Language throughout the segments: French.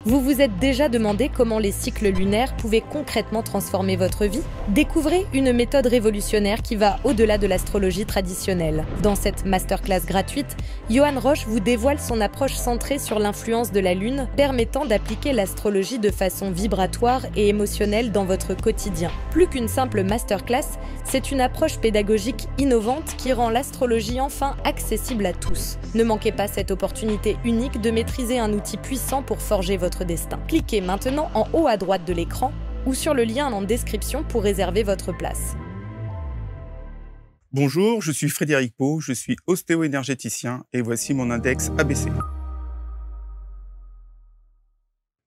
Vous vous êtes déjà demandé comment les cycles lunaires pouvaient concrètement transformer votre vie? Découvrez une méthode révolutionnaire qui va au-delà de l'astrologie traditionnelle. Dans cette masterclass gratuite, Johan Roche vous dévoile son approche centrée sur l'influence de la Lune, permettant d'appliquer l'astrologie de façon vibratoire et émotionnelle dans votre quotidien. Plus qu'une simple masterclass, c'est une approche pédagogique innovante qui rend l'astrologie enfin accessible à tous. Ne manquez pas cette opportunité unique de maîtriser un outil puissant pour forger votre destin. Cliquez maintenant en haut à droite de l'écran ou sur le lien en description pour réserver votre place. Bonjour, je suis Frédéric Pau, je suis ostéo-énergéticien et voici mon index ABC.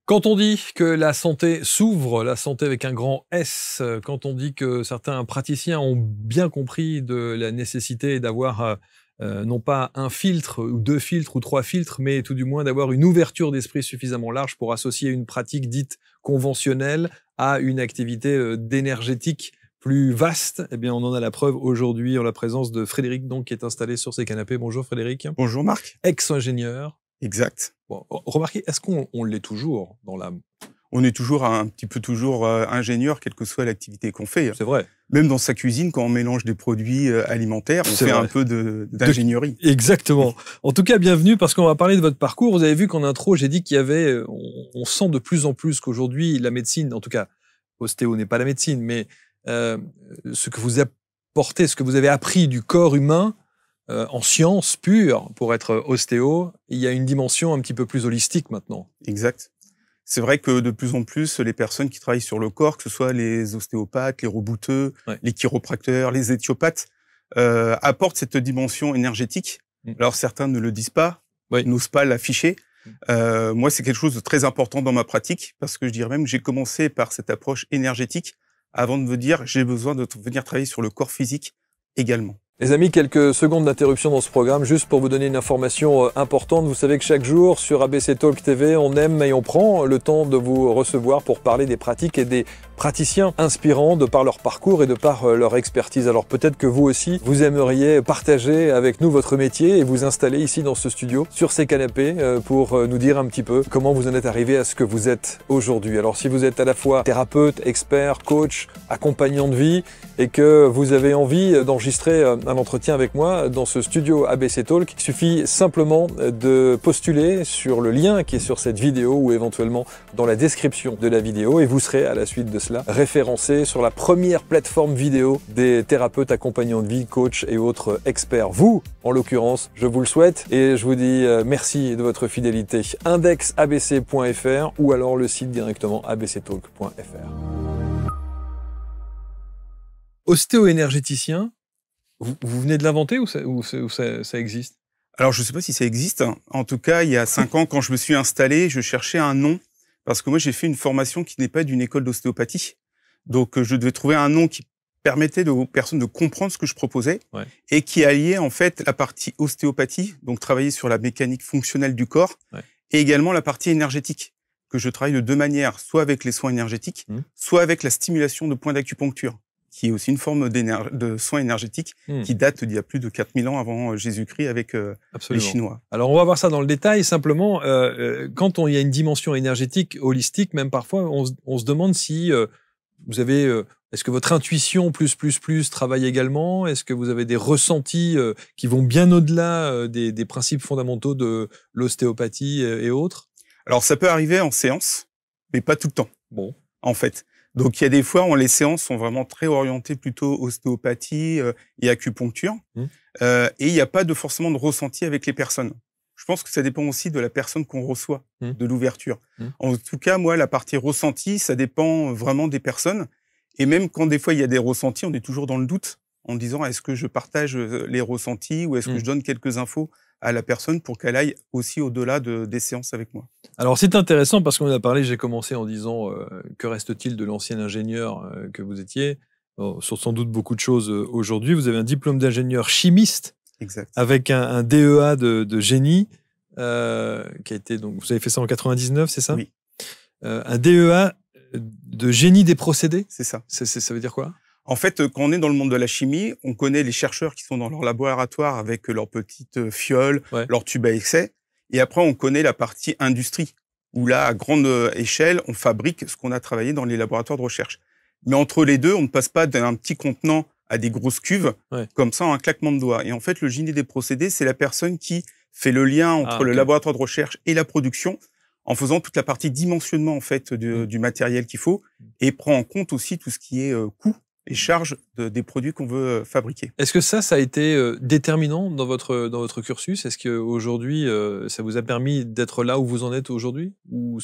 Quand on dit que la santé s'ouvre, la santé avec un grand S, quand on dit que certains praticiens ont bien compris de la nécessité d'avoir non pas un filtre ou deux filtres ou trois filtres, mais tout du moins d'avoir une ouverture d'esprit suffisamment large pour associer une pratique dite conventionnelle à une activité d'énergétique plus vaste, eh bien on en a la preuve aujourd'hui en la présence de Frédéric, donc, qui est installé sur ces canapés. Bonjour Frédéric. Bonjour Marc. Ex-ingénieur. Exact. Bon, remarquez, est-ce qu'on l'est toujours dans l'âme? On est toujours un petit peu ingénieur, quelle que soit l'activité qu'on fait. C'est vrai. Même dans sa cuisine, quand on mélange des produits alimentaires, on fait un peu d'ingénierie. Exactement. En tout cas, bienvenue, parce qu'on va parler de votre parcours. Vous avez vu qu'en intro, j'ai dit qu'il y avait, on sent de plus en plus qu'aujourd'hui, la médecine, en tout cas, ostéo n'est pas la médecine, mais ce que vous apportez, ce que vous avez appris du corps humain, en sciences pures, pour être ostéo, il y a une dimension un petit peu plus holistique maintenant. Exact. C'est vrai que de plus en plus, les personnes qui travaillent sur le corps, que ce soit les ostéopathes, les rebouteux, les chiropracteurs, les éthiopathes, apportent cette dimension énergétique. Alors certains ne le disent pas, n'osent pas l'afficher. Moi, c'est quelque chose de très important dans ma pratique, parce que je dirais même que j'ai commencé par cette approche énergétique avant de me dire j'ai besoin de venir travailler sur le corps physique également. Les amis, quelques secondes d'interruption dans ce programme, juste pour vous donner une information importante. Vous savez que chaque jour, sur ABC Talk TV, on aime et on prend le temps de vous recevoir pour parler des pratiques et des praticiens inspirants de par leur parcours et de par leur expertise. Alors peut-être que vous aussi, vous aimeriez partager avec nous votre métier et vous installer ici dans ce studio, sur ces canapés, pour nous dire un petit peu comment vous en êtes arrivé à ce que vous êtes aujourd'hui. Alors si vous êtes à la fois thérapeute, expert, coach, accompagnant de vie, et que vous avez envie d'enregistrer un entretien avec moi dans ce studio ABC Talk, il suffit simplement de postuler sur le lien qui est sur cette vidéo ou éventuellement dans la description de la vidéo, et vous serez à la suite de cela référencé sur la première plateforme vidéo des thérapeutes, accompagnants de vie, coachs et autres experts. Vous, en l'occurrence, je vous le souhaite et je vous dis merci de votre fidélité. Indexabc.fr ou alors le site directement abctalk.fr. Ostéo-énergéticien, vous venez de l'inventer ou ça existe? Alors, je ne sais pas si ça existe. En tout cas, il y a 5 ans, quand je me suis installé, je cherchais un nom. Parce que moi, j'ai fait une formation qui n'est pas d'une école d'ostéopathie. Donc, je devais trouver un nom qui permettait aux personnes de comprendre ce que je proposais et qui alliait, en fait, la partie ostéopathie, donc travailler sur la mécanique fonctionnelle du corps, et également la partie énergétique, que je travaille de deux manières, soit avec les soins énergétiques, soit avec la stimulation de points d'acupuncture, qui est aussi une forme de soins énergétiques qui date d'il y a plus de 4000 ans avant Jésus-Christ avec les Chinois. Alors, on va voir ça dans le détail. Simplement, quand il y a une dimension énergétique, holistique, même parfois, on se demande si vous avez... est-ce que votre intuition plus travaille également? Est-ce que vous avez des ressentis qui vont bien au-delà des principes fondamentaux de l'ostéopathie et autres? Alors, ça peut arriver en séance, mais pas tout le temps, en fait. Donc, il y a des fois où les séances sont vraiment très orientées plutôt ostéopathie et acupuncture. Et il n'y a pas forcément de ressenti avec les personnes. Je pense que ça dépend aussi de la personne qu'on reçoit, de l'ouverture. En tout cas, moi, la partie ressenti, ça dépend vraiment des personnes. Et même quand des fois il y a des ressentis, on est toujours dans le doute en disant est-ce que je partage les ressentis ou est-ce que je donne quelques infos à la personne pour qu'elle aille aussi au-delà des séances avec moi. Alors c'est intéressant parce qu'on a parlé, j'ai commencé en disant que reste-t-il de l'ancien ingénieur que vous étiez, sur sans doute beaucoup de choses aujourd'hui. Vous avez un diplôme d'ingénieur chimiste avec un DEA de génie qui a été, donc vous avez fait ça en 99, c'est ça? Oui. Un DEA de génie des procédés? C'est ça. Ça veut dire quoi? En fait, quand on est dans le monde de la chimie, on connaît les chercheurs qui sont dans leur laboratoire avec leurs petites fioles, leurs tubes à excès. Et après, on connaît la partie industrie. où là, à grande échelle, on fabrique ce qu'on a travaillé dans les laboratoires de recherche. Mais entre les deux, on ne passe pas d'un petit contenant à des grosses cuves, comme ça, en un claquement de doigts. Et en fait, le génie des procédés, c'est la personne qui fait le lien entre le laboratoire de recherche et la production, en faisant toute la partie dimensionnement en fait du matériel qu'il faut, et prend en compte aussi tout ce qui est coût et charge des produits qu'on veut fabriquer. Est-ce que ça a été déterminant dans votre cursus? Est-ce qu'aujourd'hui, ça vous a permis d'être là où vous en êtes aujourd'hui? Ou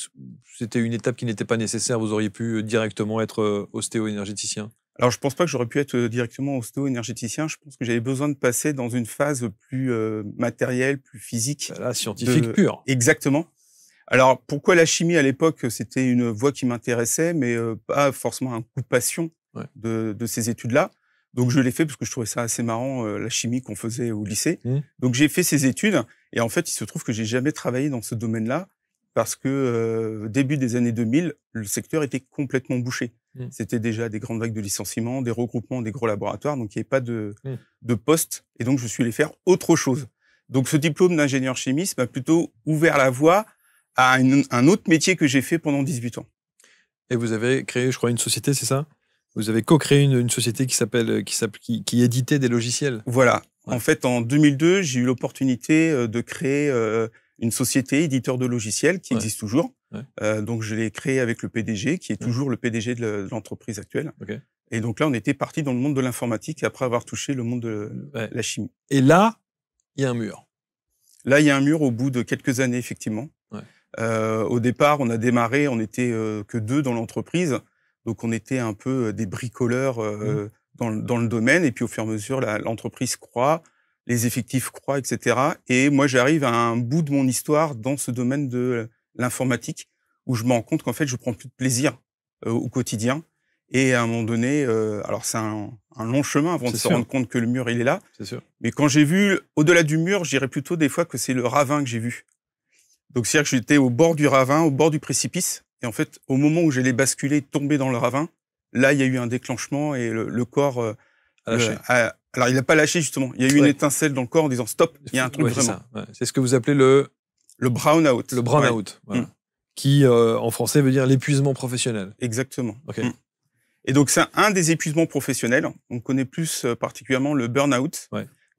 c'était une étape qui n'était pas nécessaire, vous auriez pu directement être ostéo-énergéticien? Alors, je pense pas que j'aurais pu être directement ostéo-énergéticien. Je pense que j'avais besoin de passer dans une phase plus matérielle, plus physique. Là, scientifique pur. Exactement. Alors, pourquoi la chimie à l'époque? C'était une voie qui m'intéressait, mais pas forcément un coup de passion de ces études-là. Donc, je l'ai fait parce que je trouvais ça assez marrant, la chimie qu'on faisait au lycée. Donc, j'ai fait ces études et en fait, il se trouve que j'ai jamais travaillé dans ce domaine-là parce que début des années 2000, le secteur était complètement bouché. C'était déjà des grandes vagues de licenciements, des regroupements, des gros laboratoires, donc il n'y avait pas de poste. Et donc, je suis allé faire autre chose. Donc, ce diplôme d'ingénieur chimiste m'a plutôt ouvert la voie à un autre métier que j'ai fait pendant 18 ans. Et vous avez créé, je crois, une société, c'est ça? Vous avez co-créé une société qui éditait des logiciels. Voilà. En fait, en 2002, j'ai eu l'opportunité de créer une société éditeur de logiciels qui existe toujours. Donc, je l'ai créée avec le PDG, qui est toujours le PDG de l'entreprise actuelle. Et donc là, on était parti dans le monde de l'informatique après avoir touché le monde de la chimie. Et là, il y a un mur. Là, il y a un mur au bout de quelques années, effectivement. Au départ, on a démarré, on n'était que 2 dans l'entreprise. Donc, on était un peu des bricoleurs dans le domaine. Et puis, au fur et à mesure, l'entreprise croît, les effectifs croient, etc. Et moi, j'arrive à un bout de mon histoire dans ce domaine de l'informatique où je me rends compte qu'en fait, je prends plus de plaisir au quotidien. Et à un moment donné, alors c'est un long chemin avant de se rendre compte que le mur, il est là. C'est sûr. Mais quand j'ai vu au-delà du mur, je dirais plutôt des fois que c'est le ravin que j'ai vu. Donc, c'est-à-dire que j'étais au bord du ravin, au bord du précipice. Et en fait, au moment où j'allais basculer, tomber dans le ravin, là, il y a eu un déclenchement et le corps alors, il n'a pas lâché, justement. Il y a eu une étincelle dans le corps en disant stop, il y a un truc vraiment. C'est ce que vous appelez le brown-out. Le brown-out, voilà. Qui, en français, veut dire l'épuisement professionnel. Exactement. Et donc, c'est un des épuisements professionnels. On connaît plus particulièrement le burn-out.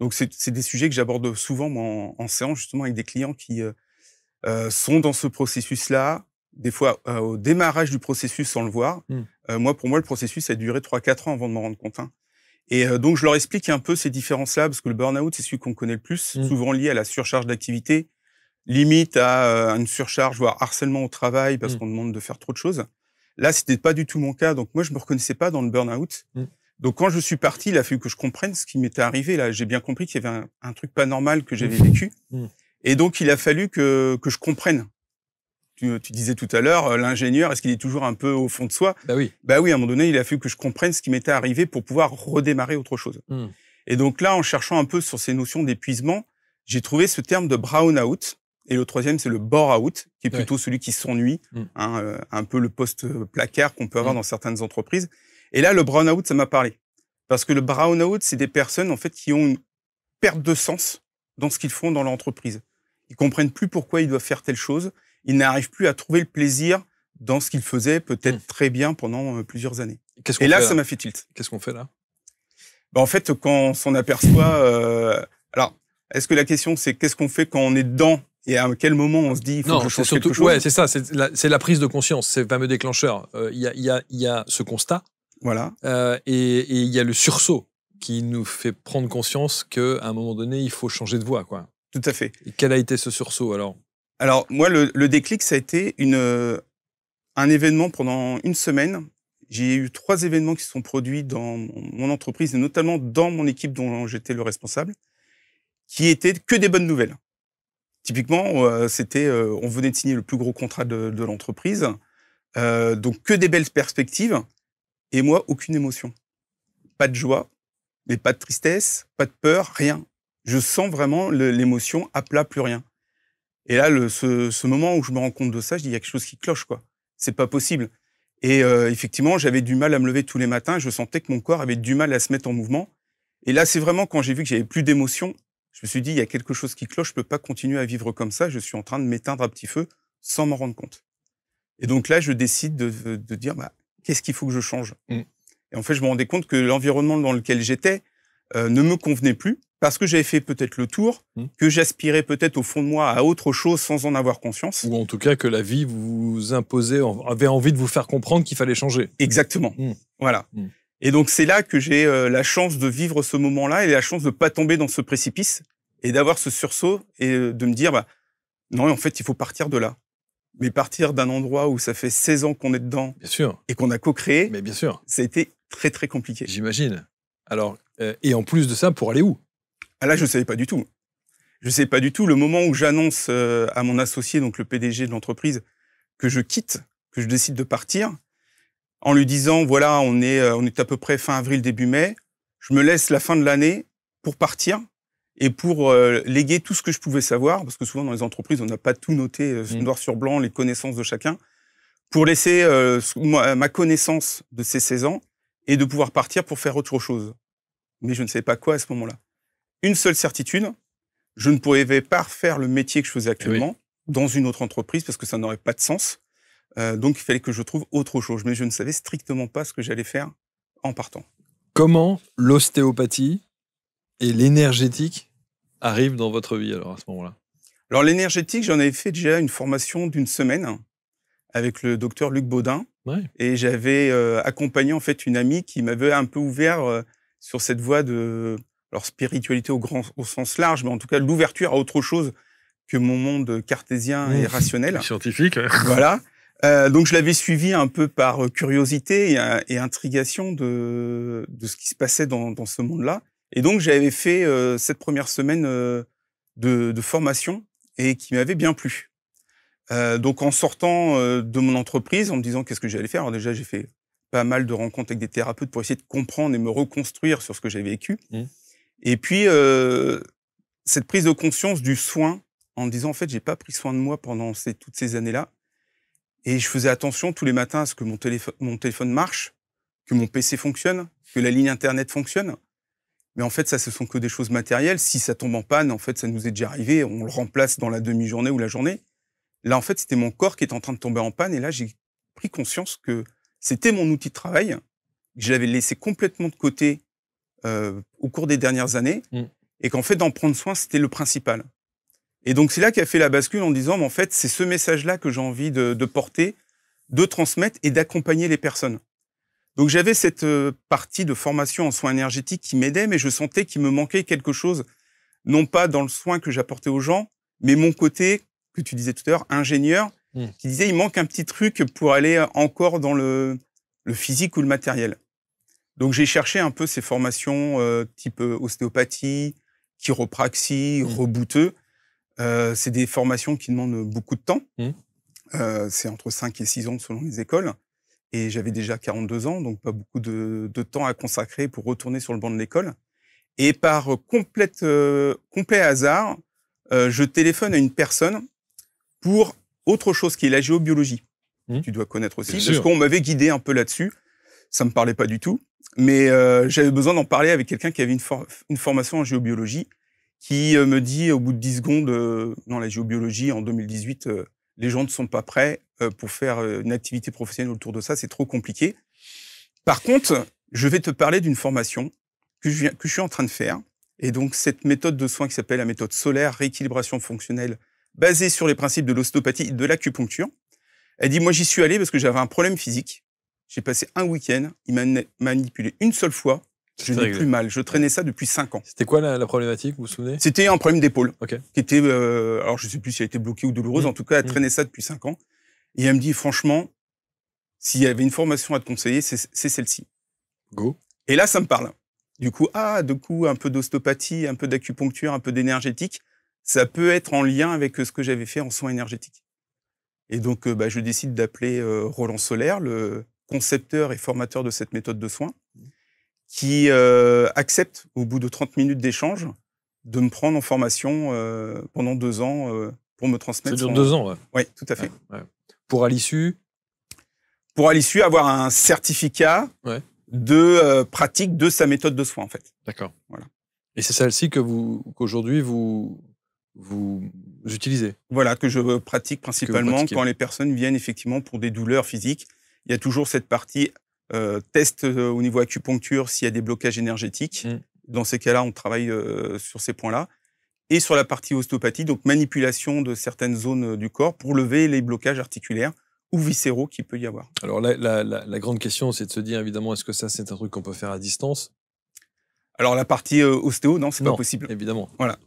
Donc, c'est des sujets que j'aborde souvent en séance, justement, avec des clients qui sont dans ce processus-là, des fois au démarrage du processus sans le voir. Pour moi, le processus a duré 3-4 ans avant de m'en rendre compte. Et donc, je leur explique un peu ces différences-là, parce que le burn-out, c'est celui qu'on connaît le plus, souvent lié à la surcharge d'activité, limite à une surcharge, voire harcèlement au travail, parce qu'on demande de faire trop de choses. Là, c'était pas du tout mon cas. Donc, moi, je me reconnaissais pas dans le burn-out. Donc, quand je suis parti, il a fallu que je comprenne ce qui m'était arrivé. Là, j'ai bien compris qu'il y avait un truc pas normal que j'avais vécu. Et donc, il a fallu que je comprenne. Tu disais tout à l'heure, l'ingénieur, est-ce qu'il est toujours un peu au fond de soi? Bah oui, à un moment donné, il a fallu que je comprenne ce qui m'était arrivé pour pouvoir redémarrer autre chose. Et donc là, en cherchant un peu sur ces notions d'épuisement, j'ai trouvé ce terme de brown-out. Et le troisième, c'est le bore-out, qui est plutôt celui qui s'ennuie, un peu le post-placard qu'on peut avoir dans certaines entreprises. Et là, le brown-out, ça m'a parlé. Parce que le brown-out, c'est des personnes, en fait, qui ont une perte de sens dans ce qu'ils font dans l'entreprise. Ils comprennent plus pourquoi ils doivent faire telle chose. Ils n'arrivent plus à trouver le plaisir dans ce qu'ils faisaient peut-être très bien pendant plusieurs années. Et là, ça m'a fait tilt. Qu'est-ce qu'on fait là? En fait, quand on s'en aperçoit... alors, est-ce que la question, c'est qu'est-ce qu'on fait quand on est dedans et à quel moment on se dit il faut que je change quelque chose? Ouais, c'est ça. C'est la prise de conscience, c'est le fameux déclencheur. Il y a ce constat. Voilà. Et il y a le sursaut qui nous fait prendre conscience qu'à un moment donné, il faut changer de voie, quoi. Tout à fait. Et quel a été ce sursaut, alors? Alors, moi, le déclic, ça a été un événement pendant une semaine. J'ai eu 3 événements qui se sont produits dans mon entreprise, et notamment dans mon équipe dont j'étais le responsable, qui étaient que des bonnes nouvelles. Typiquement, on venait de signer le plus gros contrat de l'entreprise, donc que des belles perspectives, et moi, aucune émotion. Pas de joie, mais pas de tristesse, pas de peur, rien. Je sens vraiment l'émotion à plat, plus rien. Et là, ce moment où je me rends compte de ça, je dis, il y a quelque chose qui cloche, quoi. C'est pas possible. Et effectivement, j'avais du mal à me lever tous les matins. Je sentais que mon corps avait du mal à se mettre en mouvement. Et là, c'est vraiment quand j'ai vu que j'avais plus d'émotion, je me suis dit, il y a quelque chose qui cloche, je peux pas continuer à vivre comme ça. Je suis en train de m'éteindre à petit feu sans m'en rendre compte. Et donc là, je décide de dire, qu'est-ce qu'il faut que je change? Et en fait, je me rendais compte que l'environnement dans lequel j'étais ne me convenait plus, parce que j'avais fait peut-être le tour, que j'aspirais peut-être au fond de moi à autre chose sans en avoir conscience. Ou en tout cas que la vie vous imposait, avait envie de vous faire comprendre qu'il fallait changer. Exactement. Voilà. Et donc c'est là que j'ai la chance de vivre ce moment-là et la chance de pas tomber dans ce précipice et d'avoir ce sursaut et de me dire, non, en fait, il faut partir de là. Mais partir d'un endroit où ça fait 16 ans qu'on est dedans, bien sûr, et qu'on a co-créé, mais bien sûr, ça a été très, très compliqué. J'imagine. Alors, et en plus de ça, pour aller où? Là, je ne savais pas du tout. Je ne savais pas du tout. Le moment où j'annonce à mon associé, donc le PDG de l'entreprise, que je quitte, que je décide de partir, en lui disant, voilà, on est à peu près fin avril, début mai, je me laisse la fin de l'année pour partir et pour léguer tout ce que je pouvais savoir, parce que souvent dans les entreprises, on n'a pas tout noté noir sur blanc, les connaissances de chacun, pour laisser ma connaissance de ces 16 ans et de pouvoir partir pour faire autre chose. Mais je ne savais pas quoi à ce moment-là. Une seule certitude, je ne pouvais pas refaire le métier que je faisais actuellement dans une autre entreprise parce que ça n'aurait pas de sens. Donc, il fallait que je trouve autre chose. Mais je ne savais strictement pas ce que j'allais faire en partant. Comment l'ostéopathie et l'énergétique arrivent dans votre vie alors à ce moment-là? Alors, l'énergétique, j'en avais fait déjà une formation d'une semaine avec le docteur Luc Baudin. Et j'avais accompagné en fait une amie qui m'avait un peu ouvert sur cette voie de spiritualité au sens large, mais en tout cas l'ouverture à autre chose que mon monde cartésien et rationnel. Scientifique. Voilà. Donc je l'avais suivi un peu par curiosité et intrigation de ce qui se passait dans ce monde-là. Et donc j'avais fait cette première semaine de formation et qui m'avait bien plu. Donc en sortant de mon entreprise, en me disant qu'est-ce que j'allais faire. Alors déjà j'ai fait pas mal de rencontres avec des thérapeutes pour essayer de comprendre et me reconstruire sur ce que j'avais vécu. Et puis cette prise de conscience du soin, en me disant en fait j'ai pas pris soin de moi pendant toutes ces années-là. Et je faisais attention tous les matins à ce que mon téléphone marche, que mon PC fonctionne, que la ligne Internet fonctionne. Mais en fait, ça, ce sont que des choses matérielles. Si ça tombe en panne, en fait, ça nous est déjà arrivé. On le remplace dans la demi-journée ou la journée. Là, en fait, c'était mon corps qui était en train de tomber en panne. Et là, j'ai pris conscience que c'était mon outil de travail, que je l'avais laissé complètement de côté au cours des dernières années. Et qu'en fait, d'en prendre soin, c'était le principal. Et donc, c'est là qu'a fait la bascule en disant, mais en fait, c'est ce message-là que j'ai envie de porter, de transmettre et d'accompagner les personnes. Donc, j'avais cette partie de formation en soins énergétiques qui m'aidait, mais je sentais qu'il me manquait quelque chose, non pas dans le soin que j'apportais aux gens, mais mon côté, que tu disais tout à l'heure, ingénieur, qui disait, il manque un petit truc pour aller encore dans le physique ou le matériel. Donc, j'ai cherché un peu ces formations type ostéopathie, chiropraxie, rebouteux. C'est des formations qui demandent beaucoup de temps. C'est entre 5 et 6 ans selon les écoles. Et j'avais déjà 42 ans, donc pas beaucoup de temps à consacrer pour retourner sur le banc de l'école. Et par complet hasard, je téléphone à une personne pour autre chose qui est la géobiologie. Tu dois connaître aussi, parce qu'on m'avait guidé un peu là-dessus. Ça me parlait pas du tout. Mais j'avais besoin d'en parler avec quelqu'un qui avait une formation en géobiologie, qui me dit au bout de 10 secondes, non, la géobiologie, en 2018, les gens ne sont pas prêts pour faire une activité professionnelle autour de ça, c'est trop compliqué. Par contre, je vais te parler d'une formation que je suis en train de faire. Et donc, cette méthode de soins qui s'appelle la méthode solaire, rééquilibration fonctionnelle, basée sur les principes de l'ostéopathie et de l'acupuncture. Elle dit, moi, j'y suis allé parce que j'avais un problème physique. J'ai passé un week-end, il m'a manipulé une seule fois. Je n'ai plus mal. Je traînais ça depuis 5 ans. C'était quoi la problématique, vous vous souvenez? C'était un problème d'épaule. Qui était, alors je ne sais plus si elle était bloquée ou douloureuse, en tout cas, elle traînait ça depuis 5 ans. Et elle me dit, franchement, s'il y avait une formation à te conseiller, c'est celle-ci. Go. Et là, ça me parle. Du coup, un peu d'ostéopathie, un peu d'acupuncture, un peu d'énergétique, ça peut être en lien avec ce que j'avais fait en soins énergétiques. Et donc, je décide d'appeler Roland Solaire, le concepteur et formateur de cette méthode de soins, qui accepte, au bout de 30 minutes d'échange, de me prendre en formation pendant 2 ans pour me transmettre. Ça dure 2 ans, ouais. Oui, tout à fait. Ouais. Pour à l'issue avoir un certificat de pratique de sa méthode de soins, en fait. D'accord. Voilà. Et c'est celle-ci qu'aujourd'hui vous utilisez. Voilà, que je pratique principalement pratiquez. quand les personnes viennent effectivement pour des douleurs physiques. Il y a toujours cette partie test au niveau acupuncture s'il y a des blocages énergétiques. Dans ces cas-là, on travaille sur ces points-là. Et sur la partie ostéopathie, donc manipulation de certaines zones du corps pour lever les blocages articulaires ou viscéraux qu'il peut y avoir. Alors la grande question, c'est de se dire évidemment, est-ce que ça c'est un truc qu'on peut faire à distance? Alors la partie ostéo, non, c'est pas Non, possible. évidemment. Voilà.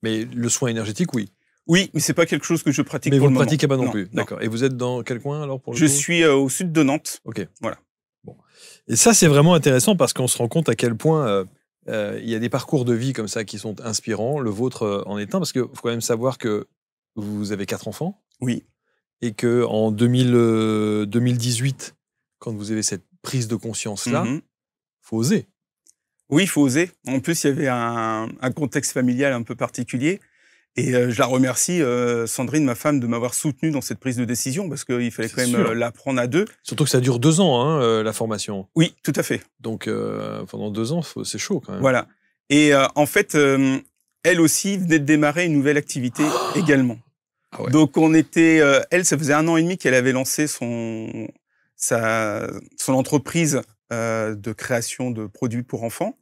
Mais le soin énergétique, oui. Oui, mais c'est pas quelque chose que je pratique Mais pour vous le ne pratiquez pas moment. non plus. D'accord. Et vous êtes dans quel coin alors pour le Je coup? suis au sud de Nantes. Ok. Voilà. Bon. Et ça, c'est vraiment intéressant parce qu'on se rend compte à quel point il y a des parcours de vie comme ça qui sont inspirants. Le vôtre en est un, parce qu'il faut quand même savoir que vous avez 4 enfants. Oui. Et qu'en 2018, quand vous avez cette prise de conscience-là, faut oser. Oui, il faut oser. En plus, il y avait un contexte familial un peu particulier. Et je la remercie, Sandrine, ma femme, de m'avoir soutenu dans cette prise de décision, parce qu'il fallait quand même la prendre à deux. Surtout que ça dure 2 ans, hein, la formation. Oui, tout à fait. Donc, pendant 2 ans, c'est chaud quand même. Voilà. Et en fait, elle aussi venait de démarrer une nouvelle activité également. Ah ouais. Donc, on était... elle, ça faisait 1 an et demi qu'elle avait lancé son entreprise de création de produits pour enfants.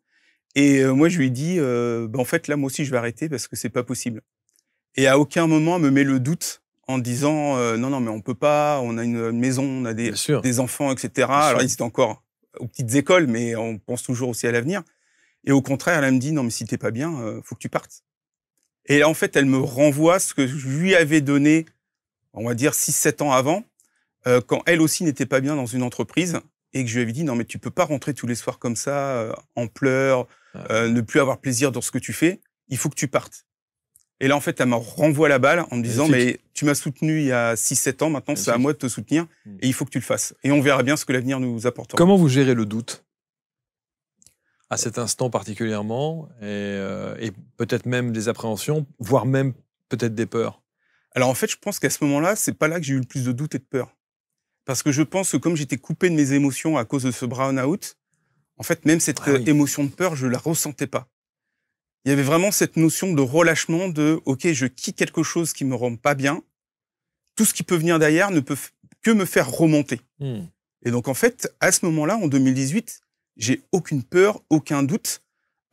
Et moi, je lui ai dit, en fait, là, moi aussi, je vais arrêter parce que c'est pas possible. Et à aucun moment, elle me met le doute en disant, non, mais on peut pas, on a une maison, on a des enfants, etc. Alors, ils étaient encore aux petites écoles, mais on pense toujours aussi à l'avenir. Et au contraire, elle me dit, non, mais si t'es pas bien, faut que tu partes. Et là, en fait, elle me renvoie ce que je lui avais donné, on va dire 6-7 ans avant, quand elle aussi n'était pas bien dans une entreprise, et que je lui avais dit, non, mais tu peux pas rentrer tous les soirs comme ça, en pleurs, ne plus avoir plaisir dans ce que tu fais, il faut que tu partes. Et là, en fait, elle me renvoie la balle en me disant, mais tu m'as soutenu il y a 6-7 ans, maintenant c'est à moi de te soutenir, et il faut que tu le fasses. Et on verra bien ce que l'avenir nous apportera. Comment vous gérez le doute à cet instant particulièrement, et peut-être même des appréhensions, voire même peut-être des peurs? Alors en fait, je pense qu'à ce moment-là, c'est pas là que j'ai eu le plus de doutes et de peur. Parce que je pense que comme j'étais coupé de mes émotions à cause de ce brown-out, en fait, même cette émotion de peur, je la ressentais pas. Il y avait vraiment cette notion de relâchement de « Ok, je quitte quelque chose qui me rend pas bien. Tout ce qui peut venir derrière ne peut que me faire remonter. » Et donc, en fait, à ce moment-là, en 2018, j'ai aucune peur, aucun doute.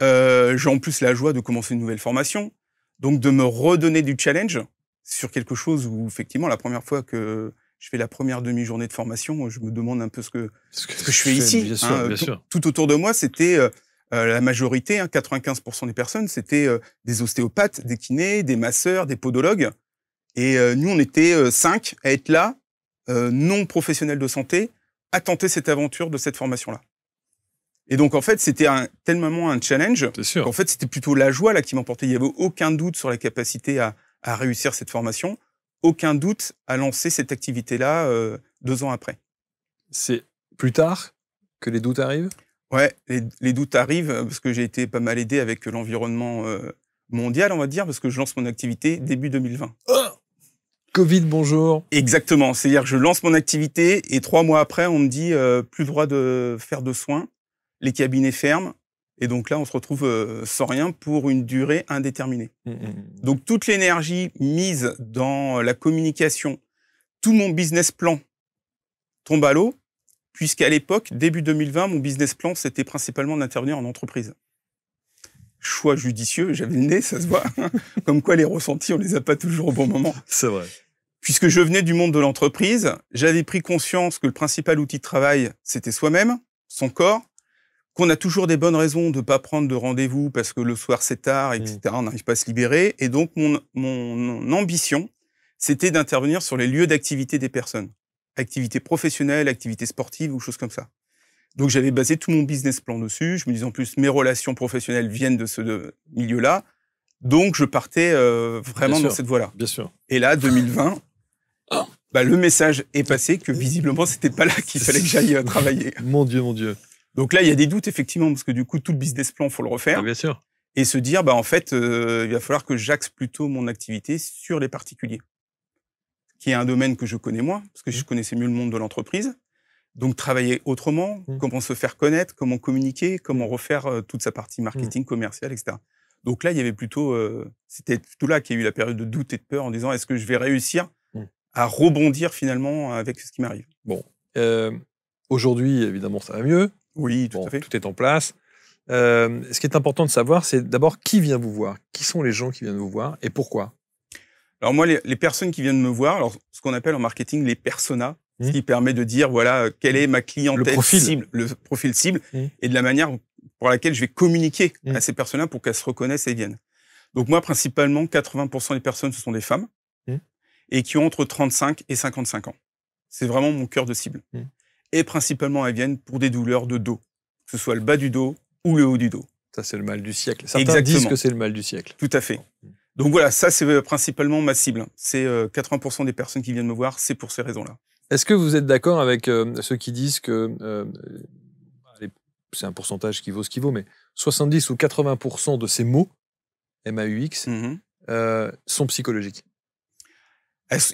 J'ai en plus la joie de commencer une nouvelle formation. Donc, de me redonner du challenge sur quelque chose où, effectivement, la première fois que je fais la première demi-journée de formation, je me demande un peu ce que je fais ici. Bien sûr, bien sûr. Tout autour de moi, c'était la majorité, 95% des personnes, c'était des ostéopathes, des kinés, des masseurs, des podologues. Et nous, on était 5 à être là, non professionnels de santé, à tenter cette aventure de cette formation-là. Et donc, en fait, c'était tellement un challenge qu'en fait, c'était plutôt la joie là qui m'emportait. Il n'y avait aucun doute sur la capacité à réussir cette formation. Aucun doute à lancer cette activité-là 2 ans après. C'est plus tard que les doutes arrivent? Ouais, les doutes arrivent parce que j'ai été pas mal aidé avec l'environnement mondial, on va dire, parce que je lance mon activité début 2020. Oh, Covid, bonjour. Exactement, c'est-à-dire que je lance mon activité et 3 mois après, on me dit plus le droit de faire de soins, les cabinets ferment, et donc là, on se retrouve sans rien pour une durée indéterminée. Donc toute l'énergie mise dans la communication, tout mon business plan tombe à l'eau, puisqu'à l'époque, début 2020, mon business plan, c'était principalement d'intervenir en entreprise. Choix judicieux, j'avais le nez, ça se voit. Comme quoi, les ressentis, on les a pas toujours au bon moment. C'est vrai. Puisque je venais du monde de l'entreprise, j'avais pris conscience que le principal outil de travail, c'était soi-même, son corps, qu'on a toujours des bonnes raisons de pas prendre de rendez-vous parce que le soir c'est tard, etc. On n'arrive pas à se libérer. Et donc, mon ambition, c'était d'intervenir sur les lieux d'activité des personnes. Activité professionnelle, activité sportive ou choses comme ça. Donc, j'avais basé tout mon business plan dessus. Je me disais en plus, mes relations professionnelles viennent de ce milieu-là. Donc, je partais vraiment dans cette voie-là. Bien sûr. Et là, 2020, le message est passé que visiblement, c'était pas là qu'il fallait que j'aille travailler. Mon Dieu, mon Dieu. Donc là, il y a des doutes, effectivement, parce que du coup, tout le business plan, faut le refaire. Bien sûr. Et se dire, en fait, il va falloir que j'axe plutôt mon activité sur les particuliers, qui est un domaine que je connais moins, parce que je connaissais mieux le monde de l'entreprise. Donc, travailler autrement, comment se faire connaître, comment communiquer, comment refaire toute sa partie marketing, commercial, etc. Donc là, il y avait plutôt, c'était plutôt là qu'il y a eu la période de doute et de peur en disant est-ce que je vais réussir à rebondir finalement avec ce qui m'arrive. Bon, aujourd'hui, évidemment, ça va mieux. Oui, tout à fait. Tout est en place. Ce qui est important de savoir, c'est d'abord qui vient vous voir. Qui sont les gens qui viennent vous voir et pourquoi? Alors moi, les personnes qui viennent me voir, alors ce qu'on appelle en marketing les personas, ce qui permet de dire voilà quelle est ma clientèle cible, le profil cible, et de la manière pour laquelle je vais communiquer à ces personnes-là pour qu'elles se reconnaissent et viennent. Donc moi, principalement, 80% des personnes, ce sont des femmes et qui ont entre 35 et 55 ans. C'est vraiment mon cœur de cible. Et principalement, elles viennent pour des douleurs de dos, que ce soit le bas du dos ou le haut du dos. Ça, c'est le mal du siècle. Certains disent que c'est le mal du siècle. Tout à fait. Donc voilà, ça, c'est principalement ma cible. C'est 80% des personnes qui viennent me voir, c'est pour ces raisons-là. Est-ce que vous êtes d'accord avec ceux qui disent que, c'est un pourcentage qui vaut ce qu'il vaut, mais 70 ou 80% de ces mots, MAUX, sont psychologiques?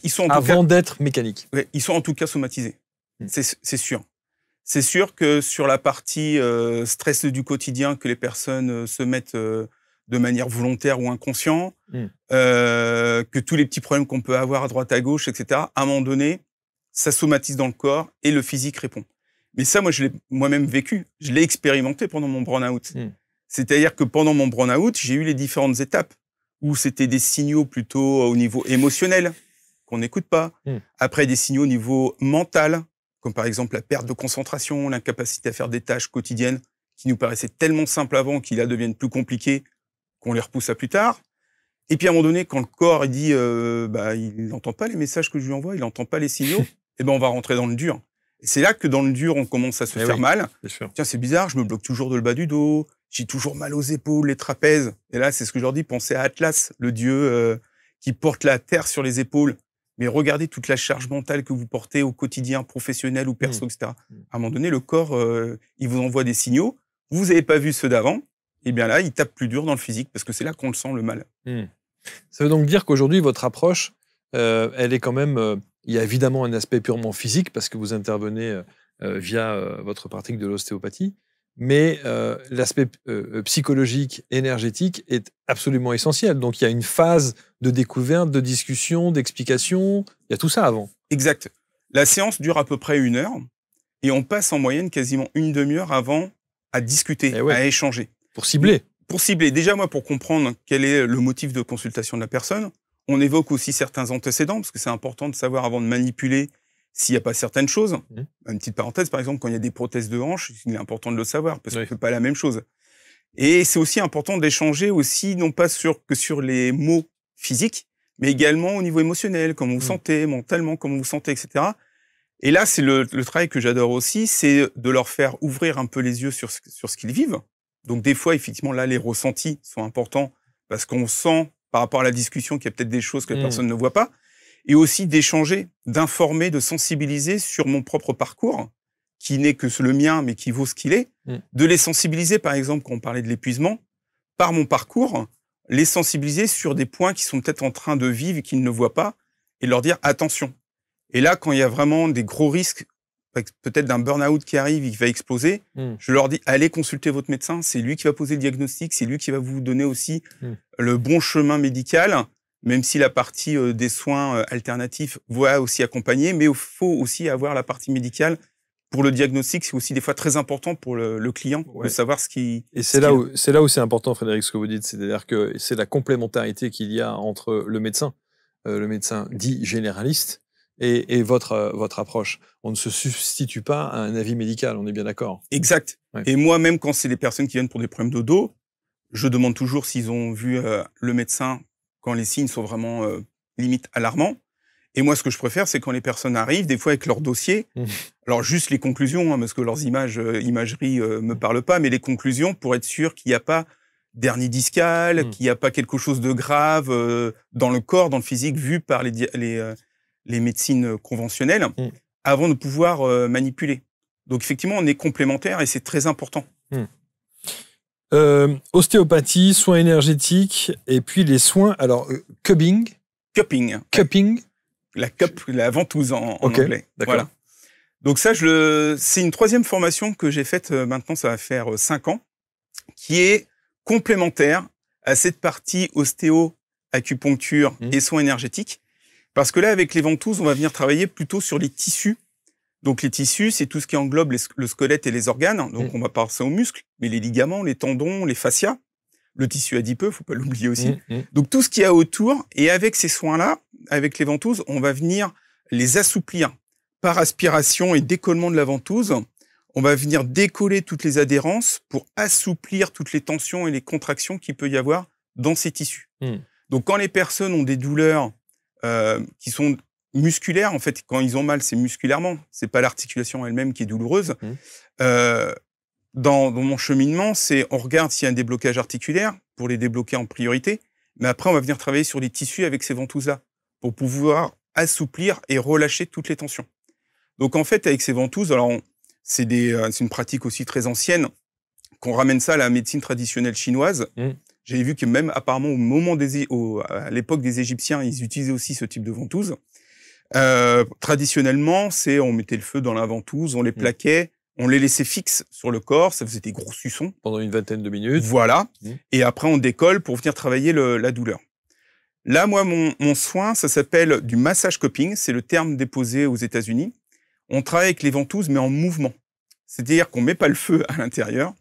Ils sont avant d'être mécaniques. Ouais, ils sont en tout cas somatisés. C'est sûr. C'est sûr que sur la partie stress du quotidien que les personnes se mettent de manière volontaire ou inconsciente, que tous les petits problèmes qu'on peut avoir à droite à gauche, etc., à un moment donné, ça somatise dans le corps et le physique répond. Mais ça, moi, je l'ai moi-même vécu. Je l'ai expérimenté pendant mon burn-out. C'est-à-dire que pendant mon burn-out, j'ai eu les différentes étapes où c'était des signaux plutôt au niveau émotionnel, qu'on n'écoute pas. Après, des signaux au niveau mental, comme par exemple la perte de concentration, l'incapacité à faire des tâches quotidiennes qui nous paraissaient tellement simples avant qu'ils là deviennent plus compliquées, qu'on les repousse à plus tard. Et puis à un moment donné, quand le corps il dit il n'entend pas les messages que je lui envoie, il n'entend pas les signaux, et on va rentrer dans le dur. Et c'est là que dans le dur, on commence à se faire mal. Tiens, c'est bizarre, je me bloque toujours de le bas du dos, j'ai toujours mal aux épaules, les trapèzes. Et là, c'est ce que je leur dis, pensez à Atlas, le dieu qui porte la terre sur les épaules. Mais regardez toute la charge mentale que vous portez au quotidien, professionnel ou perso, etc. À un moment donné, le corps, il vous envoie des signaux. Vous n'avez pas vu ceux d'avant. Et bien là, il tape plus dur dans le physique parce que c'est là qu'on le sent, le mal. Ça veut donc dire qu'aujourd'hui, votre approche, elle est quand même... il y a évidemment un aspect purement physique parce que vous intervenez via votre pratique de l'ostéopathie, mais l'aspect psychologique, énergétique est absolument essentiel. Donc il y a une phase de découverte, de discussion, d'explication, il y a tout ça avant. Exact. La séance dure à peu près 1 heure et on passe en moyenne quasiment une demi-heure avant à discuter, à échanger. Pour cibler. Pour cibler. Déjà, moi, pour comprendre quel est le motif de consultation de la personne, on évoque aussi certains antécédents, parce que c'est important de savoir avant de manipuler s'il n'y a pas certaines choses. Une petite parenthèse, par exemple, quand il y a des prothèses de hanche, il est important de le savoir, parce qu'on ne fait pas la même chose. Et c'est aussi important d'échanger aussi, non pas que sur les mots physiques, mais également au niveau émotionnel, comment vous sentez, mentalement, comment vous sentez, etc. Et là, c'est le travail que j'adore aussi, c'est de leur faire ouvrir un peu les yeux sur ce qu'ils vivent. Donc des fois, effectivement, là, les ressentis sont importants, parce qu'on sent, par rapport à la discussion, qu'il y a peut-être des choses que la personne ne voit pas, et aussi d'échanger, d'informer, de sensibiliser sur mon propre parcours, qui n'est que le mien, mais qui vaut ce qu'il est, de les sensibiliser, par exemple, quand on parlait de l'épuisement, par mon parcours, les sensibiliser sur des points qui sont peut-être en train de vivre et qu'ils ne voient pas, et leur dire attention. Et là, quand il y a vraiment des gros risques, peut-être d'un burn-out qui arrive, il va exploser, je leur dis, allez consulter votre médecin, c'est lui qui va poser le diagnostic, c'est lui qui va vous donner aussi le bon chemin médical, même si la partie des soins alternatifs va aussi accompagner, mais il faut aussi avoir la partie médicale. Pour le diagnostic, c'est aussi des fois très important pour le client de savoir ce qui... Et c'est là où c'est important, Frédéric, ce que vous dites, c'est-à-dire que c'est la complémentarité qu'il y a entre le médecin dit généraliste, et votre approche. On ne se substitue pas à un avis médical, on est bien d'accord. Exact. Et moi, même quand c'est des personnes qui viennent pour des problèmes de dos, je demande toujours s'ils ont vu le médecin quand les signes sont vraiment limite alarmants. Et moi, ce que je préfère, c'est quand les personnes arrivent, des fois avec leur dossier, alors juste les conclusions, parce que leurs imagerie me parlent pas, mais les conclusions pour être sûr qu'il n'y a pas d'hernie discale, qu'il n'y a pas quelque chose de grave dans le corps, dans le physique, vu par les médecines conventionnelles, avant de pouvoir manipuler. Donc effectivement, on est complémentaires et c'est très important. Ostéopathie, soins énergétiques, et puis les soins, alors cupping. La cup, la ventouse en anglais. D'accord. Voilà. Donc ça, c'est une 3e formation que j'ai faite maintenant, ça va faire 5 ans, qui est complémentaire à cette partie ostéo, acupuncture et soins énergétiques. Parce que là, avec les ventouses, on va venir travailler plutôt sur les tissus. Donc les tissus, c'est tout ce qui englobe le squelette et les organes. Donc on va penser aux muscles, mais les ligaments, les tendons, les fascias, le tissu adipeux, faut pas l'oublier aussi. Donc tout ce qu'il y a autour. Et avec ces soins-là, avec les ventouses, on va venir les assouplir par aspiration et décollement de la ventouse. On va venir décoller toutes les adhérences pour assouplir toutes les tensions et les contractions qu'il peut y avoir dans ces tissus. Donc quand les personnes ont des douleurs qui sont musculaires, en fait, quand ils ont mal, c'est musculairement, c'est pas l'articulation elle-même qui est douloureuse. Dans mon cheminement, on regarde s'il y a un déblocage articulaire pour les débloquer en priorité, mais après on va venir travailler sur les tissus avec ces ventouses-là pour pouvoir assouplir et relâcher toutes les tensions. Donc en fait, avec ces ventouses, alors c'est une pratique aussi très ancienne, qu'on ramène ça à la médecine traditionnelle chinoise. J'avais vu que même apparemment à l'époque des Égyptiens, ils utilisaient aussi ce type de ventouse. Traditionnellement, on mettait le feu dans la ventouse, on les plaquait, on les laissait fixes sur le corps, ça faisait des gros suçons. Pendant une vingtaine de minutes. Voilà. Et après, on décolle pour venir travailler la douleur. Là, moi, mon soin, ça s'appelle du massage cupping. C'est le terme déposé aux États-Unis. On travaille avec les ventouses, mais en mouvement. C'est-à-dire qu'on met pas le feu à l'intérieur.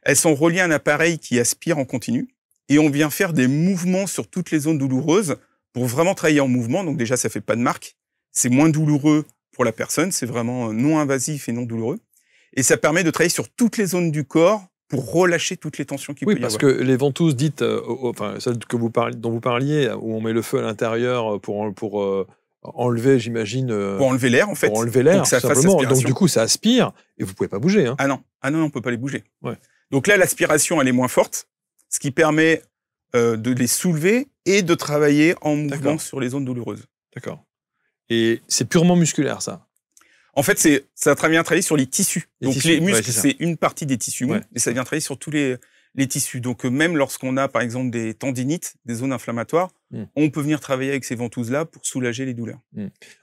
Elles sont reliées à un appareil qui aspire en continu. Et on vient faire des mouvements sur toutes les zones douloureuses pour vraiment travailler en mouvement. Donc déjà, ça fait pas de marque. C'est moins douloureux pour la personne. C'est vraiment non invasif et non douloureux. Et ça permet de travailler sur toutes les zones du corps pour relâcher toutes les tensions qu'il peut y avoir. Oui, parce que les ventouses dites, enfin celles dont vous parliez, où on met le feu à l'intérieur pour enlever, j'imagine... pour enlever l'air, en fait. Pour enlever l'air, ça simplement. Donc du coup, ça aspire et vous pouvez pas bouger. Hein. Ah non, on peut pas les bouger. Donc là, l'aspiration, elle est moins forte, ce qui permet de les soulever et de travailler en mouvement sur les zones douloureuses. D'accord. Et c'est purement musculaire, ça? En fait, ça vient travailler sur les tissus. Donc les muscles, c'est une partie des tissus mous, et ça vient travailler sur tous les tissus. Donc même lorsqu'on a, par exemple, des tendinites, des zones inflammatoires, on peut venir travailler avec ces ventouses-là pour soulager les douleurs.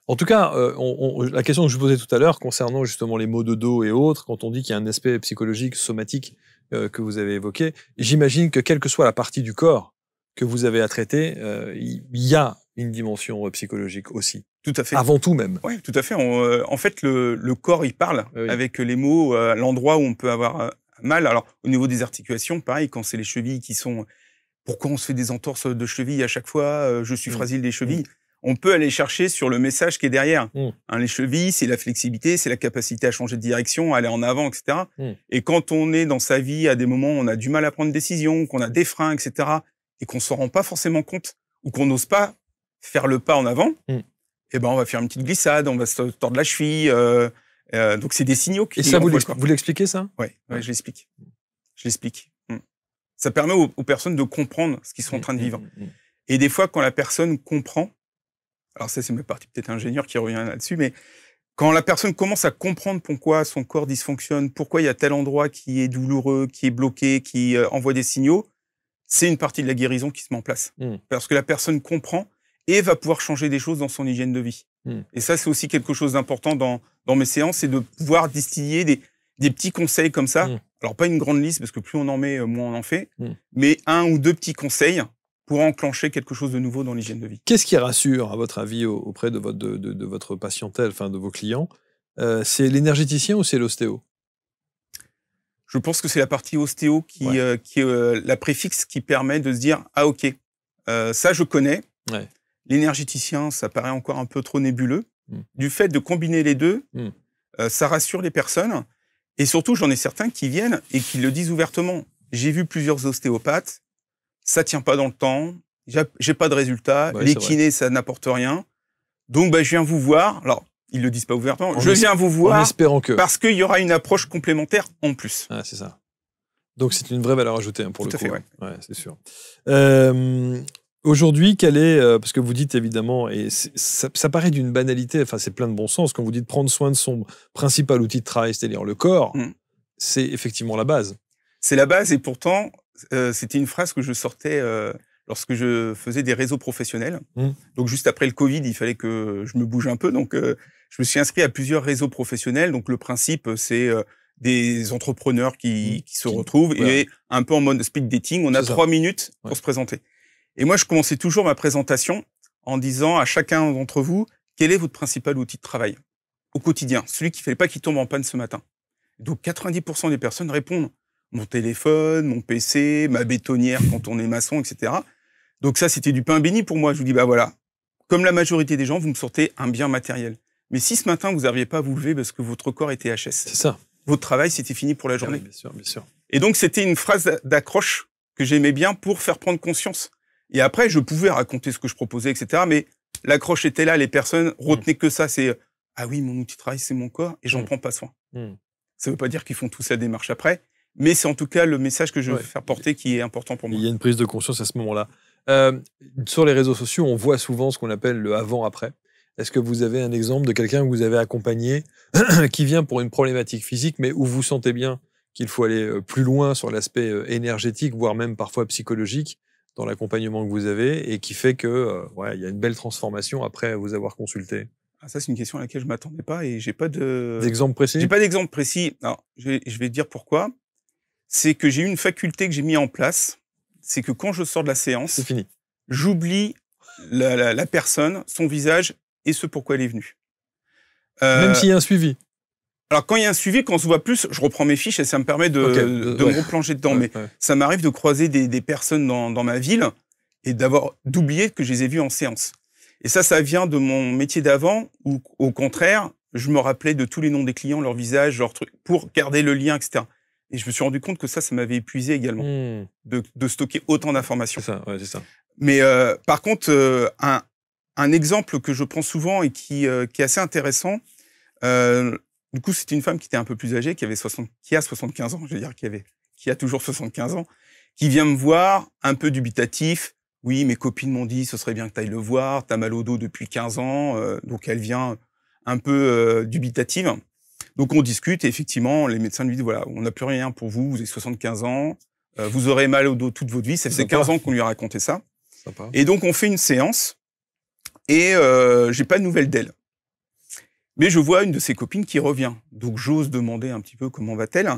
En tout cas, la question que je vous posais tout à l'heure concernant justement les maux de dos et autres, quand on dit qu'il y a un aspect psychologique, somatique que vous avez évoqué, j'imagine que quelle que soit la partie du corps que vous avez à traiter, il y a une dimension psychologique aussi. Tout à fait. Avant tout même. Oui, tout à fait. En fait, le corps, il parle avec les mots, l'endroit où on peut avoir mal. Alors, au niveau des articulations, pareil, quand c'est les chevilles qui sont... Pourquoi on se fait des entorses de chevilles à chaque fois? Je suis fragile des chevilles. On peut aller chercher sur le message qui est derrière. Les chevilles, c'est la flexibilité, c'est la capacité à changer de direction, à aller en avant, etc. Et quand on est dans sa vie, à des moments où on a du mal à prendre des décisions, qu'on a des freins, etc., et qu'on s'en rend pas forcément compte, ou qu'on n'ose pas faire le pas en avant, eh ben on va faire une petite glissade, on va se tordre la cheville. Donc c'est des signaux qui... Et ça, vous l'expliquez, ça? Oui, je l'explique. Ça permet aux personnes de comprendre ce qu'ils sont en train de vivre. Et des fois, quand la personne comprend, alors ça c'est ma partie peut-être ingénieur qui revient là-dessus, mais quand la personne commence à comprendre pourquoi son corps dysfonctionne, pourquoi il y a tel endroit qui est douloureux, qui est bloqué, qui envoie des signaux, c'est une partie de la guérison qui se met en place. Parce que la personne comprend et va pouvoir changer des choses dans son hygiène de vie. Et ça, c'est aussi quelque chose d'important dans mes séances, c'est de pouvoir distiller des petits conseils comme ça. Alors, pas une grande liste, parce que plus on en met, moins on en fait, mais 1 ou 2 petits conseils pour enclencher quelque chose de nouveau dans l'hygiène de vie. Qu'est-ce qui rassure, à votre avis, auprès de votre patientèle, enfin de vos clients? C'est l'énergéticien ou c'est l'ostéo? Je pense que c'est la partie ostéo qui est la préfixe qui permet de se dire « Ah, ok, ça je connais ». L'énergéticien, ça paraît encore un peu trop nébuleux. Du fait de combiner les deux, ça rassure les personnes. Et surtout, j'en ai certains qui viennent et qui le disent ouvertement. J'ai vu plusieurs ostéopathes, ça tient pas dans le temps, j'ai pas de résultat, les kinés, ça n'apporte rien. Donc, je viens vous voir. Alors, ils le disent pas ouvertement. Je viens vous voir en espérant que... parce qu'il y aura une approche complémentaire en plus. Ah, c'est ça. Donc, c'est une vraie valeur ajoutée pour le coup. Tout à fait, ouais, c'est sûr. Aujourd'hui, quel est, parce que vous dites évidemment, et ça paraît d'une banalité, enfin c'est plein de bon sens, quand vous dites prendre soin de son principal outil de travail, c'est-à-dire le corps, c'est effectivement la base. C'est la base, et pourtant, c'était une phrase que je sortais lorsque je faisais des réseaux professionnels. Donc juste après le Covid, il fallait que je me bouge un peu, donc je me suis inscrit à plusieurs réseaux professionnels. Donc le principe, c'est des entrepreneurs qui se retrouvent et un peu en mode speed dating. On a 3 minutes pour se présenter. Et moi, je commençais toujours ma présentation en disant à chacun d'entre vous, quel est votre principal outil de travail au quotidien, celui qui ne fallait pas qu'il tombe en panne ce matin. Donc 90% des personnes répondent mon téléphone, mon PC, ma bétonnière quand on est maçon, etc. Donc ça, c'était du pain béni pour moi. Je vous dis, bah voilà, comme la majorité des gens, vous me sortez un bien matériel. Mais si ce matin, vous n'arriviez pas à vous lever parce que votre corps était HS, c'est ça. Votre travail, c'était fini pour la journée. Bien sûr, bien sûr. Et donc, c'était une phrase d'accroche que j'aimais bien pour faire prendre conscience. Et après, je pouvais raconter ce que je proposais, etc. Mais l'accroche était là, les personnes retenaient que ça. C'est « Ah oui, mon outil de travail, c'est mon corps et j'en prends pas soin. » Ça veut pas dire qu'ils font toute la démarche après, mais c'est en tout cas le message que je veux faire porter qui est important pour moi. Il y a une prise de conscience à ce moment-là. Sur les réseaux sociaux, on voit souvent ce qu'on appelle le avant-après. Est-ce que vous avez un exemple de quelqu'un que vous avez accompagné qui vient pour une problématique physique, mais où vous sentez bien qu'il faut aller plus loin sur l'aspect énergétique, voire même parfois psychologique, dans l'accompagnement que vous avez, et qui fait que il y a une belle transformation après vous avoir consulté? Ah, ça, c'est une question à laquelle je m'attendais pas et j'ai pas d'exemple précis. J'ai pas d'exemple précis. Alors, je vais dire pourquoi. C'est que j'ai eu une faculté que j'ai mis en place. C'est que quand je sors de la séance, c'est fini. J'oublie la personne, son visage et ce pourquoi elle est venue. Même s'il y a un suivi. Alors, quand il y a un suivi, quand on se voit plus, je reprends mes fiches et ça me permet de me replonger dedans. Mais ça m'arrive de croiser des personnes dans ma ville et d'oublier que je les ai vues en séance. Et ça vient de mon métier d'avant où, au contraire, je me rappelais de tous les noms des clients, leur visage, leur truc, pour garder le lien, etc. Et je me suis rendu compte que ça m'avait épuisé également, de stocker autant d'informations. C'est ça, c'est ça. Mais par contre, un exemple que je prends souvent et qui est assez intéressant, du coup, c'était une femme qui était un peu plus âgée, qui a 75 ans, je veux dire, qui a toujours 75 ans, qui vient me voir, un peu dubitatif. Oui, mes copines m'ont dit, ce serait bien que tu ailles le voir, tu as mal au dos depuis 15 ans, donc elle vient un peu dubitative. Donc on discute et effectivement, les médecins lui disent, voilà, on n'a plus rien pour vous, vous avez 75 ans, vous aurez mal au dos toute votre vie, ça fait 15 ans qu'on lui a raconté ça. Sympa. Et donc on fait une séance et j'ai pas de nouvelles d'elle. Mais je vois une de ses copines qui revient. Donc j'ose demander un petit peu comment va-t-elle.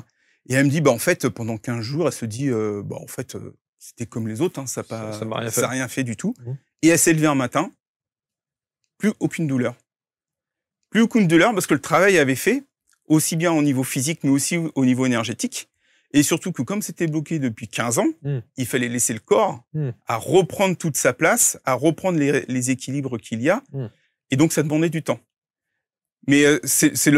Et elle me dit, bah en fait, pendant 15 jours, elle se dit, bah en fait, c'était comme les autres, hein, ça n'a rien fait du tout. Et elle s'est levée un matin, plus aucune douleur. Plus aucune douleur parce que le travail avait fait, aussi bien au niveau physique, mais aussi au niveau énergétique. Et surtout que comme c'était bloqué depuis 15 ans, il fallait laisser le corps à reprendre toute sa place, à reprendre les équilibres qu'il y a. Et donc, ça demandait du temps. Mais c'est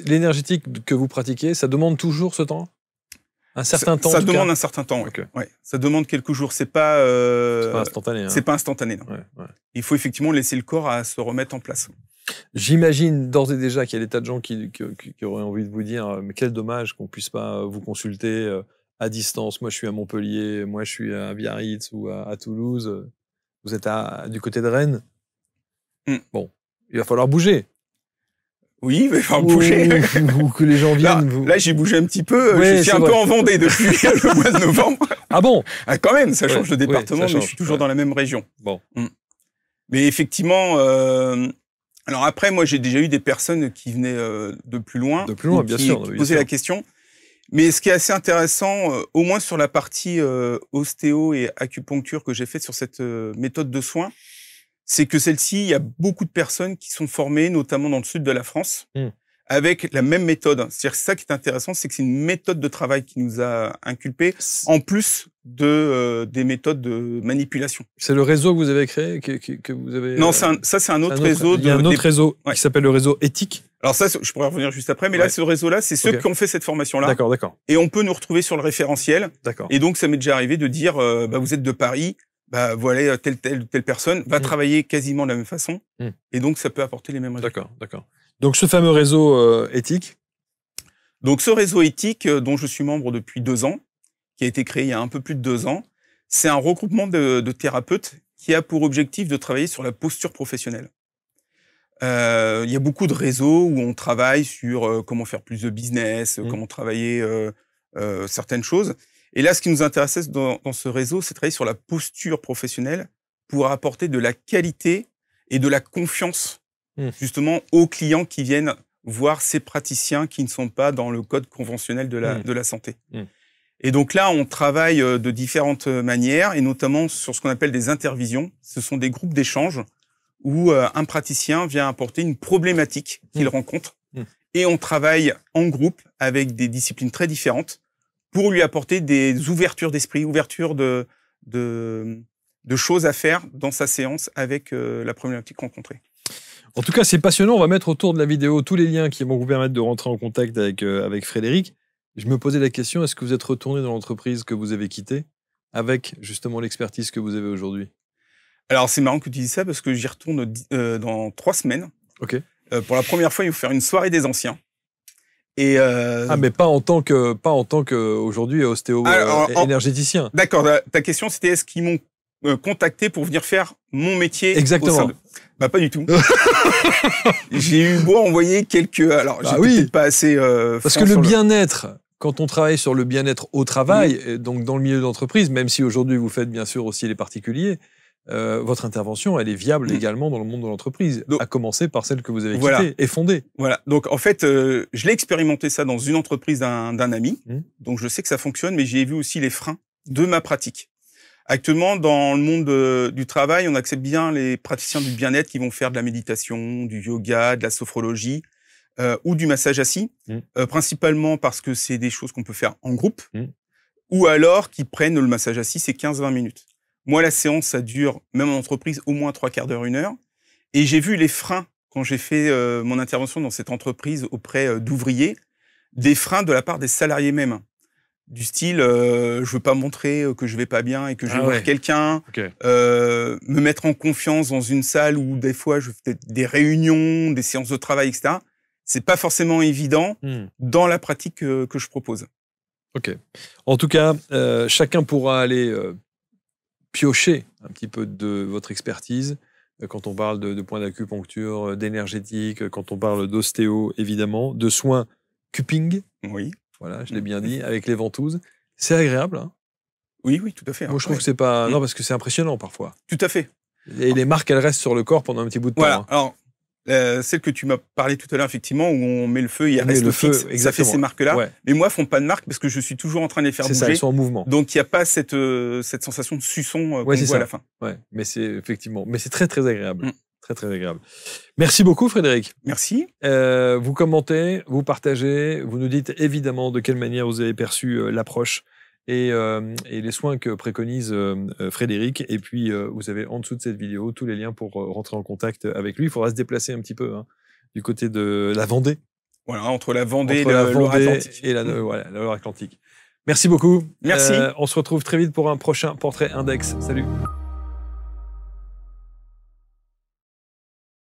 l'énergétique que vous pratiquez, ça demande toujours ce temps? Un certain temps? Ça demande un certain temps, okay. Ouais. Ça demande quelques jours. C'est pas instantané. C'est pas instantané, non. Il faut effectivement laisser le corps à se remettre en place. J'imagine d'ores et déjà qu'il y a des tas de gens qui auraient envie de vous dire mais quel dommage qu'on puisse pas vous consulter à distance. Moi, je suis à Montpellier, moi, je suis à Biarritz ou à Toulouse. Vous êtes du côté de Rennes. Bon, il va falloir bouger. Oui, il va falloir bouger. Ou que les gens viennent. Là, j'ai bougé un petit peu. Je suis un peu en Vendée depuis le mois de novembre. Ah bon? Ah, quand même, ça change de département, mais je suis toujours dans la même région. Bon. Mais effectivement... Alors après, moi, j'ai déjà eu des personnes qui venaient de plus loin. De plus loin, bien sûr. Qui posaient la question. Mais ce qui est assez intéressant, au moins sur la partie ostéo et acupuncture que j'ai faite sur cette méthode de soins, c'est que celle-ci, il y a beaucoup de personnes qui sont formées, notamment dans le sud de la France, avec la même méthode. C'est-à-dire que ça qui est intéressant, c'est que c'est une méthode de travail qui nous a inculpé, en plus des méthodes de manipulation. C'est le réseau que vous avez créé, que vous avez... Non, ça c'est un autre réseau. Il y a un autre réseau qui s'appelle le réseau éthique. Alors ça, je pourrais revenir juste après, mais là, ce réseau-là, c'est ceux qui ont fait cette formation-là. D'accord. Et on peut nous retrouver sur le référentiel. D'accord. Et donc, ça m'est déjà arrivé de dire, vous êtes de Paris, voilà, telle personne va travailler quasiment de la même façon. Et donc, ça peut apporter les mêmes résultats. D'accord. Donc, ce fameux réseau éthique. Donc, ce réseau éthique, dont je suis membre depuis 2 ans, qui a été créé il y a un peu plus de 2 ans, c'est un regroupement de thérapeutes qui a pour objectif de travailler sur la posture professionnelle. Il y a beaucoup de réseaux où on travaille sur comment faire plus de business, comment travailler certaines choses. Et là, ce qui nous intéressait dans ce réseau, c'est de travailler sur la posture professionnelle pour apporter de la qualité et de la confiance justement aux clients qui viennent voir ces praticiens qui ne sont pas dans le code conventionnel de la santé. Et donc là, on travaille de différentes manières, et notamment sur ce qu'on appelle des intervisions. Ce sont des groupes d'échange où un praticien vient apporter une problématique qu'il rencontre, et on travaille en groupe avec des disciplines très différentes pour lui apporter des ouvertures d'esprit, ouvertures de choses à faire dans sa séance avec la problématique rencontrée. En tout cas, c'est passionnant. On va mettre autour de la vidéo tous les liens qui vont vous permettre de rentrer en contact avec Frédéric. Je me posais la question, est-ce que vous êtes retourné dans l'entreprise que vous avez quittée avec justement l'expertise que vous avez aujourd'hui? Alors, c'est marrant que tu dises ça parce que j'y retourne dans 3 semaines. Ok. Pour la première fois, il faut faire une soirée des anciens. Et Ah, mais pas en tant que aujourd'hui ostéo énergéticien. D'accord. Ta question, c'était est-ce qu'ils m'ont contacté pour venir faire mon métier? Exactement. Bah, pas du tout. J'ai eu beau envoyer quelques... Alors, j'étais peut-être pas assez... Parce que le bien-être, quand on travaille sur le bien-être au travail, et donc dans le milieu d'entreprise, même si aujourd'hui vous faites bien sûr aussi les particuliers, votre intervention, elle est viable également dans le monde de l'entreprise, à commencer par celle que vous avez quittée et fondée. Voilà. Donc, en fait, je l'ai expérimenté ça dans une entreprise d'un ami. Donc, je sais que ça fonctionne, mais j'ai vu aussi les freins de ma pratique. Actuellement, dans le monde du travail, on accepte bien les praticiens du bien-être qui vont faire de la méditation, du yoga, de la sophrologie ou du massage assis, principalement parce que c'est des choses qu'on peut faire en groupe, ou alors qui prennent le massage assis, c'est 15-20 minutes. Moi, la séance, ça dure, même en entreprise, au moins 3/4 d'heure, 1 heure. Et j'ai vu les freins quand j'ai fait mon intervention dans cette entreprise auprès d'ouvriers, des freins de la part des salariés même. Du style, je veux pas montrer que je vais pas bien et que je vais voir quelqu'un, me mettre en confiance dans une salle où des fois je fais des réunions, des séances de travail, etc. C'est pas forcément évident dans la pratique que je propose. Ok. En tout cas, chacun pourra aller piocher un petit peu de votre expertise quand on parle de points d'acupuncture, d'énergétique, quand on parle d'ostéo, évidemment, de soins cupping. Oui. Voilà, je l'ai bien dit, avec les ventouses. C'est agréable, hein? Oui, oui, tout à fait. Moi, je trouve que c'est pas... Non, parce que c'est impressionnant, parfois. Tout à fait. Et les marques, elles restent sur le corps pendant un petit bout de temps. Voilà. Alors, celle que tu m'as parlé tout à l'heure, effectivement, où on met le feu et il reste le fixe, ça fait ces marques-là. Mais moi, elles font pas de marque parce que je suis toujours en train de les faire bouger. C'est ça, elles sont en mouvement. Donc, il n'y a pas cette sensation de suçon qu'on voit à la fin. Ouais, mais c'est effectivement... Mais c'est très, très agréable. Très, très agréable. Merci beaucoup, Frédéric. Merci. Vous commentez, vous partagez, vous nous dites évidemment de quelle manière vous avez perçu l'approche et les soins que préconise Frédéric. Et puis, vous avez en dessous de cette vidéo tous les liens pour rentrer en contact avec lui. Il faudra se déplacer un petit peu du côté de la Vendée. Voilà, entre la Vendée et la Loire-Atlantique. Et la Loire-Atlantique. Merci beaucoup. Merci. On se retrouve très vite pour un prochain Portrait Index. Salut.